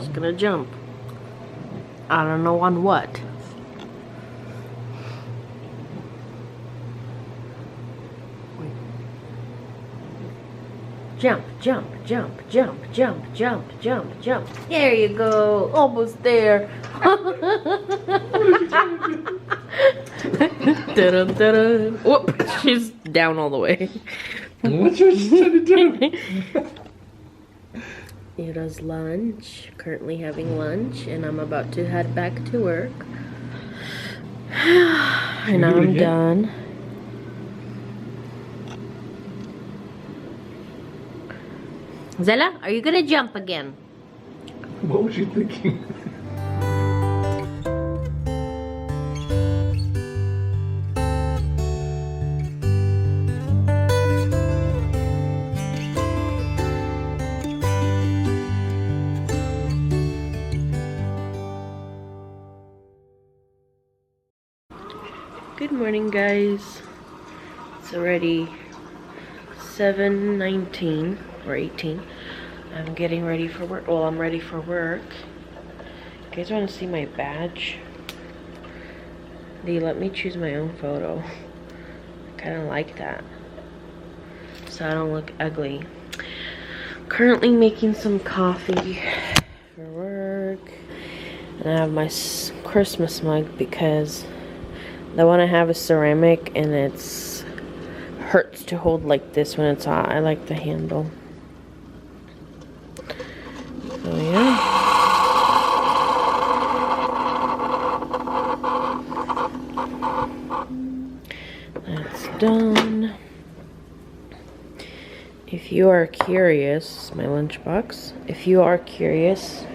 She's gonna jump. I don't know on what. Jump, jump, jump, jump, jump, jump, jump, jump. There you go. Almost there. Dun, dun, dun. Whoop, she's down all the way. What you trying to do? Ira's lunch. Currently having lunch, and I'm about to head back to work. And now I'm done. Zella, are you gonna jump again? What was you thinking? Good morning, guys. It's already 7:19 or 18. I'm getting ready for work. Well, I'm ready for work. You guys want to see my badge? They let me choose my own photo. I kind of like that, so I don't look ugly. Currently making some coffee for work, and I have my Christmas mug because the one I have is ceramic and it's hurts to hold like this when it's hot. I like the handle. So yeah. That's done. If you are curious, my lunchbox. If you are curious,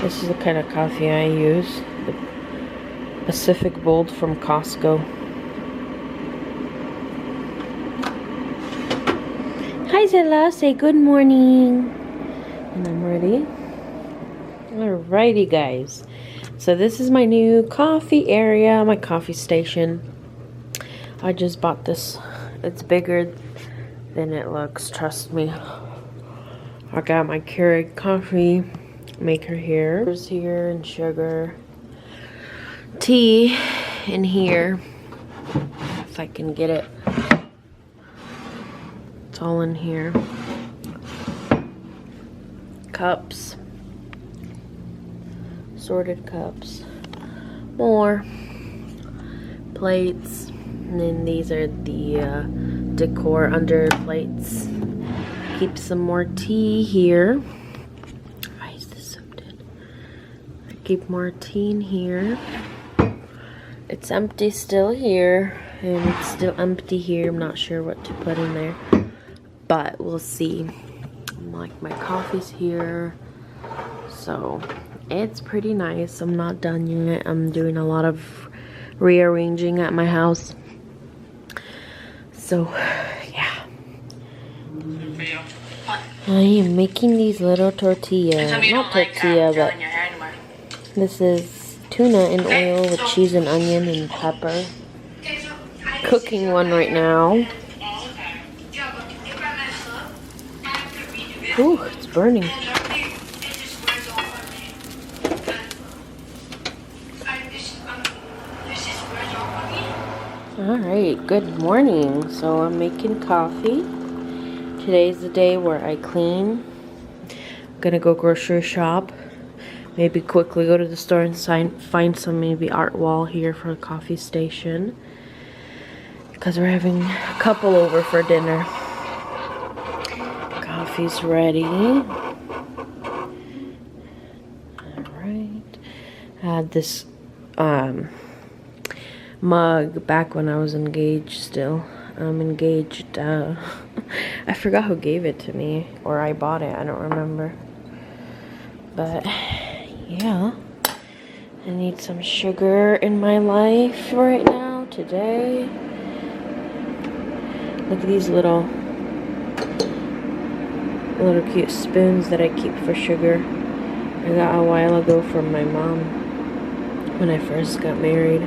this is the kind of coffee I use. The Pacific Bold from Costco. Hi Zella, say good morning. And I'm ready. Alrighty guys. So this is my new coffee area, my coffee station. I just bought this. It's bigger than it looks, trust me. I got my Keurig coffee maker here. There's here and sugar. Tea in here, if I can get it. It's all in here. Cups, sorted cups, more plates, and then these are the decor under plates. Keep some more tea here. Why is this so dead? I keep more tea in here. It's empty still here, and it's still empty here. I'm not sure what to put in there, but we'll see. Like my coffee's here, so it's pretty nice. I'm not done yet. I'm doing a lot of rearranging at my house. So yeah, I am making these little tortillas. Not tortilla, but this is tuna in oil with cheese and onion and pepper. Cooking one right now. Ooh, it's burning. Alright, good morning. So I'm making coffee. Today's the day where I clean. I'm gonna go grocery shop. Maybe quickly go to the store and find some maybe art wall here for a coffee station. Because we're having a couple over for dinner. Coffee's ready. Alright. I had this mug back when I was engaged still. I'm engaged. I forgot who gave it to me. Or I bought it. I don't remember. But yeah, I need some sugar in my life right now, today. Look at these little cute spoons that I keep for sugar. I got a while ago from my mom when I first got married.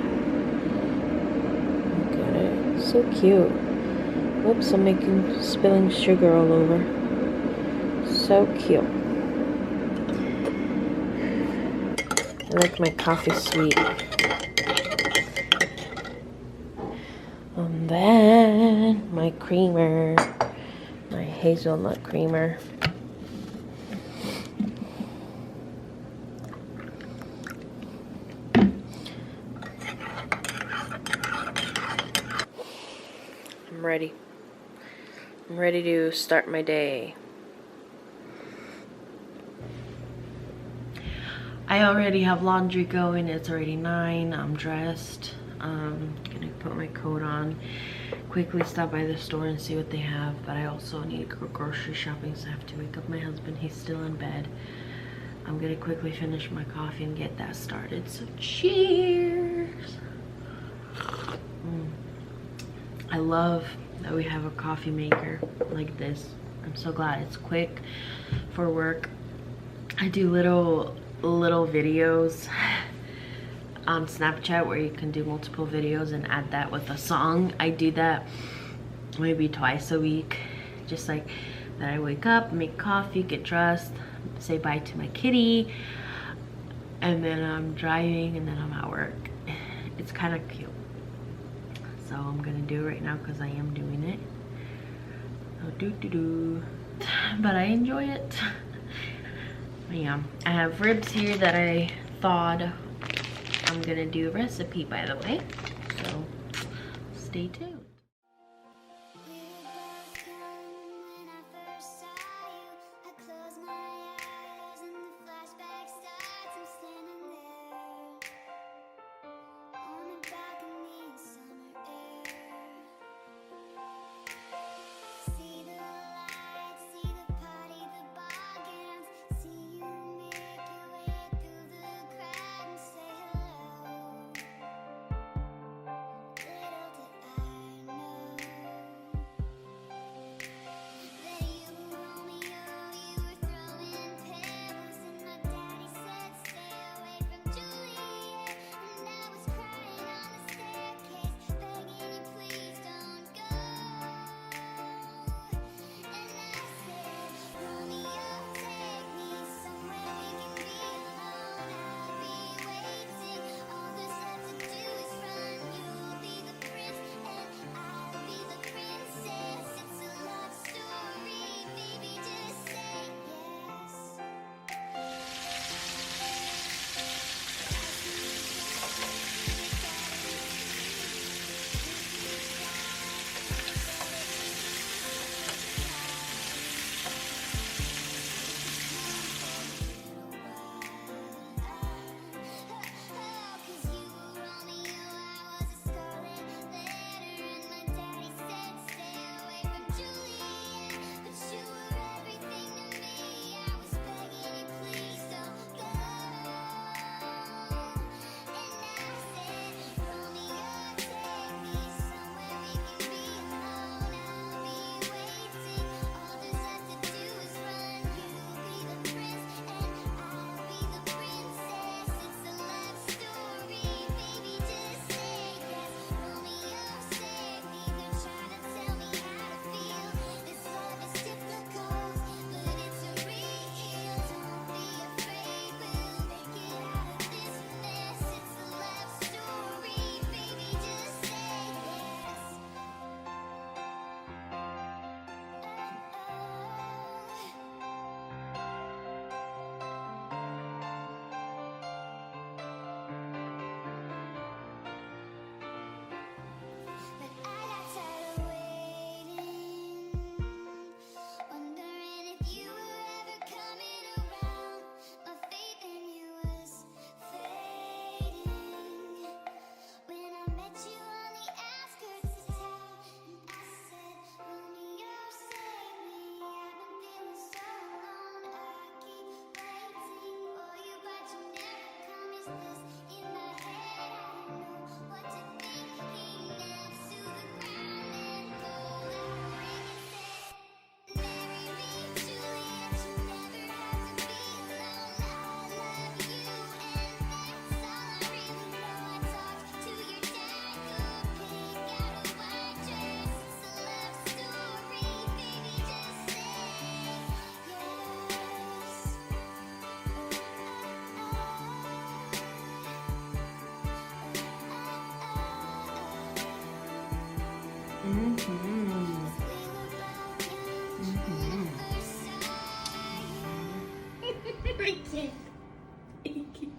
Look at it, so cute. Whoops, I'm spilling sugar all over. So cute. I like my coffee sweet. And then my creamer, my hazelnut creamer. I'm ready. I'm ready to start my day. I already have laundry going. It's already 9. I'm dressed. Gonna put my coat on. Quickly stop by the store and see what they have. But I also need to go grocery shopping, so I have to wake up my husband. He's still in bed. I'm gonna quickly finish my coffee and get that started. So cheers! I love that we have a coffee maker like this. I'm so glad it's quick for work. I do little videos on Snapchat where you can do multiple videos and add that with a song. I do that maybe twice a week, just like that. I wake up, make coffee, get dressed, say bye to my kitty, and then I'm driving, and then I'm at work. It's kind of cute. So I'm gonna do it right now because I am doing it. But I enjoy it. Yeah, I have ribs here that I thawed. I'm gonna do a recipe, by the way, so stay tuned.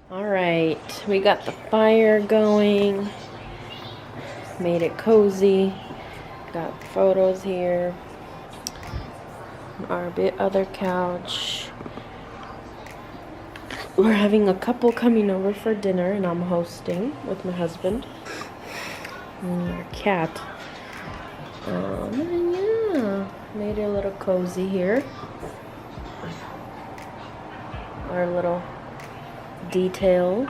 All right, we got the fire going. Made it cozy. Got photos here. Our other couch. We're having a couple coming over for dinner, and I'm hosting with my husband. And our cat. And yeah, made it a little cozy here. Our little detail